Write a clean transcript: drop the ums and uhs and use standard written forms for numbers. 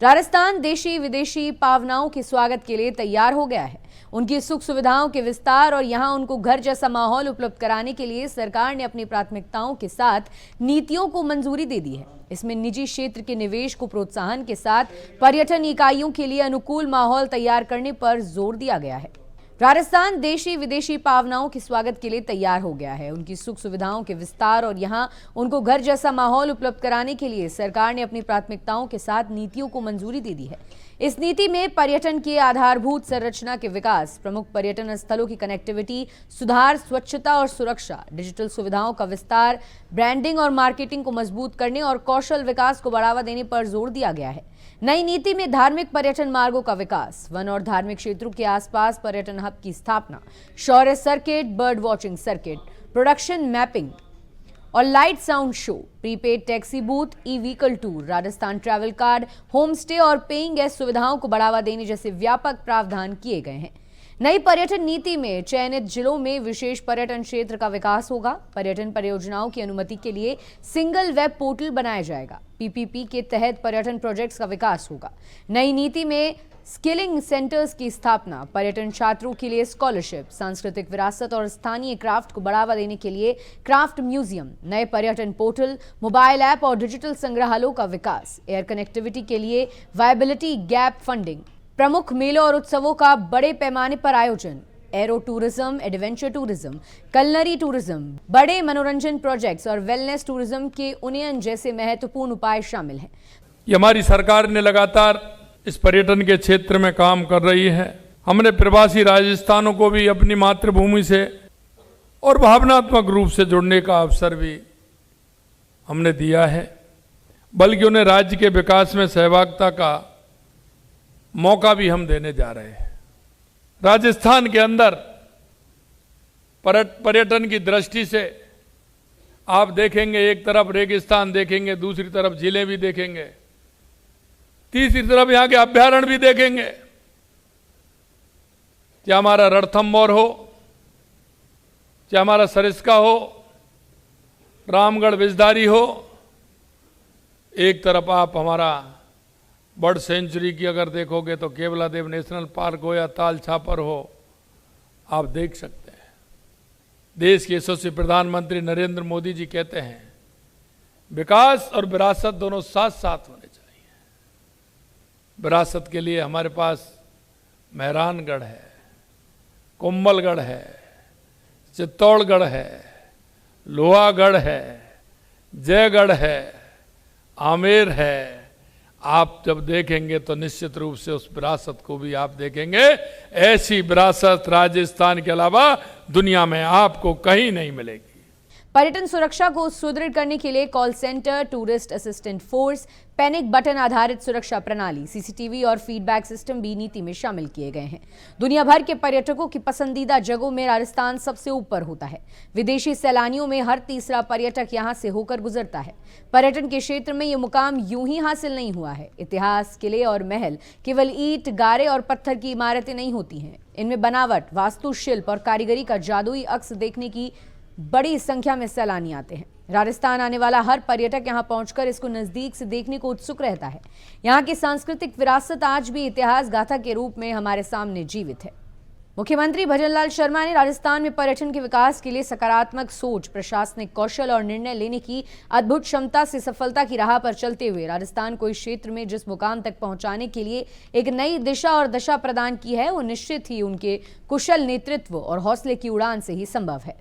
राजस्थान देशी विदेशी पावनाओं के स्वागत के लिए तैयार हो गया है। उनकी सुख सुविधाओं के विस्तार और यहां उनको घर जैसा माहौल उपलब्ध कराने के लिए सरकार ने अपनी प्राथमिकताओं के साथ नीतियों को मंजूरी दे दी है। इसमें निजी क्षेत्र के निवेश को प्रोत्साहन के साथ पर्यटन इकाइयों के लिए अनुकूल माहौल तैयार करने पर जोर दिया गया है। राजस्थान देशी विदेशी पावनाओं के स्वागत के लिए तैयार हो गया है। उनकी सुख सुविधाओं के विस्तार और यहां उनको घर जैसा माहौल उपलब्ध कराने के लिए सरकार ने अपनी प्राथमिकताओं के साथ नीतियों को मंजूरी दे दी है। इस नीति में पर्यटन के आधारभूत संरचना के विकास, प्रमुख पर्यटन स्थलों की कनेक्टिविटी, सुधार, स्वच्छता और सुरक्षा, डिजिटल सुविधाओं का विस्तार, ब्रांडिंग और मार्केटिंग को मजबूत करने और कौशल विकास को बढ़ावा देने पर जोर दिया गया है। नई नीति में धार्मिक पर्यटन मार्गों का विकास, वन और धार्मिक क्षेत्रों के आसपास पर्यटन हब की स्थापना, शौर्य circuit, bird watching circuit, production mapping और light sound show, prepaid taxi booth, E vehicle tour, Rajasthan travel card, home stay और पेइंग गेस्ट सुविधाओं को बढ़ावा देने जैसे व्यापक प्रावधान किए गए हैं। नई पर्यटन नीति में चयनित जिलों में विशेष पर्यटन क्षेत्र का विकास होगा। पर्यटन परियोजनाओं की अनुमति के लिए सिंगल वेब पोर्टल बनाया जाएगा। पीपीपी के तहत पर्यटन प्रोजेक्ट्स का विकास होगा। नई नीति में स्किलिंग सेंटर्स की स्थापना, पर्यटन छात्रों के लिए स्कॉलरशिप, सांस्कृतिक विरासत और स्थानीय क्राफ्ट को बढ़ावा देने के लिए क्राफ्ट म्यूजियम, नए पर्यटन पोर्टल, मोबाइल ऐप और डिजिटल संग्रहालयों का विकास, एयर कनेक्टिविटी के लिए वायबिलिटी गैप फंडिंग, प्रमुख मेलों और उत्सवों का बड़े पैमाने पर आयोजन, arrow tourism, adventure tourism, culinary tourism, बड़े मनोरंजन प्रोजेक्ट्स और वेलनेस टूरिज्म के उन्नयन जैसे महत्वपूर्ण उपाय शामिल हैं। ये हमारी सरकार ने लगातार इस पर्यटन के क्षेत्र में काम कर रही है। हमने प्रवासी राजस्थानों को भी अपनी मातृभूमि से और भावनात्मक रूप से जुड़ने का अवसर भी हमने दिया है, बल्कि उन्हें राज्य के विकास में सहभागिता का मौका भी हम देने जा रहे हैं। राजस्थान के अंदर पर्यटन की दृष्टि से आप देखेंगे, एक तरफ रेगिस्तान देखेंगे, दूसरी तरफ झीलें भी देखेंगे, तीसरी तरफ यहां के अभ्यारण्य भी देखेंगे। चाहे हमारा रणथंभौर हो, चाहे हमारा सरिस्का हो, रामगढ़ विजधारी हो, एक तरफ आप हमारा बर्ड सेंचुरी की अगर देखोगे तो केवलादेव नेशनल पार्क हो या ताल छापर हो, आप देख सकते हैं। देश के यशस्वी प्रधानमंत्री नरेंद्र मोदी जी कहते हैं विकास और विरासत दोनों साथ साथ होने चाहिए। विरासत के लिए हमारे पास मेहरानगढ़ है, कुंभलगढ़ है, चित्तौड़गढ़ है, लोहागढ़ है, जयगढ़ है, आमेर है। आप जब देखेंगे तो निश्चित रूप से उस विरासत को भी आप देखेंगे। ऐसी विरासत राजस्थान के अलावा दुनिया में आपको कहीं नहीं मिलेगी। पर्यटन सुरक्षा को सुदृढ़ करने के लिए call centre, tourist assistant force, panic button आधारित सुरक्षा प्रणाली, सीसीटीवी और फीडबैक सिस्टम भी नीति में शामिल किए गए हैं। दुनिया भर के पर्यटकों की पसंदीदा जगहों में राजस्थान सबसे ऊपर होता है। विदेशी सैलानियों में हर तीसरा पर्यटक यहां से होकर गुजरता है। पर्यटन के क्षेत्र में यह मुकाम यूं ही हासिल नहीं हुआ है। इतिहास, किले और महल केवल ईंट, गारे और पत्थर की इमारतें नहीं होती हैं। इनमें बनावट, वास्तुशिल्प और कारीगरी का जादुई अक्स देखने की बड़ी संख्या में सैलानी आते हैं। राजस्थान आने वाला हर पर्यटक यहां पहुंचकर इसको नजदीक से देखने को उत्सुक रहता है। यहां की सांस्कृतिक विरासत आज भी इतिहास गाथा के रूप में हमारे सामने जीवित है। मुख्यमंत्री भजनलाल शर्मा ने राजस्थान में पर्यटन के विकास के लिए सकारात्मक सोच, प्रशासनिक कौशल और निर्णय लेने की अद्भुत क्षमता से सफलता की राह पर चलते हुए राजस्थान को इस क्षेत्र में जिस मुकाम तक पहुंचाने के लिए एक नई दिशा और दशा प्रदान की है, वो निश्चित ही उनके कुशल नेतृत्व और हौसले की उड़ान से ही संभव है।